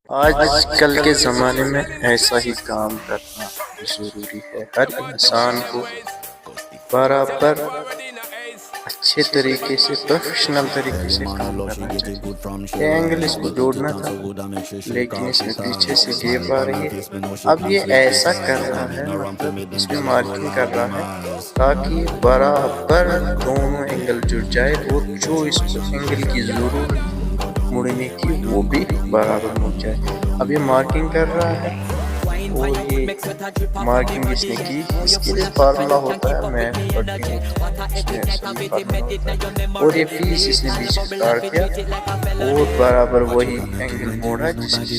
आजकल के ज़माने में ऐसा ही काम करना ज़रूरी है। हर इंसान को बराबर अच्छे तरीके से प्रोफेशनल तरीके से काम करना चाहिए। ये एंगल इसको जोड़ना था, लेकिन इसमें पीछे से गेप आ रही है। अब ये ऐसा कर रहा है, मतलब इसमें मार्किंग कर रहा है ताकि बराबर दोनों एंगल जुड़ जाए और जो इसको एंगल की ज़रूरत मुड़ने की वो भी बराबर मुड़ जाए। अब ये मार्किंग कर रहा है और ये मार्किंग इसने की, इसके लिए फार्मूला होता है, मैं इसमें सही फार्मूला होता है। और ये पीस इसने बीच में काट दिया और बराबर वही एंगल मोड़ा जिसकी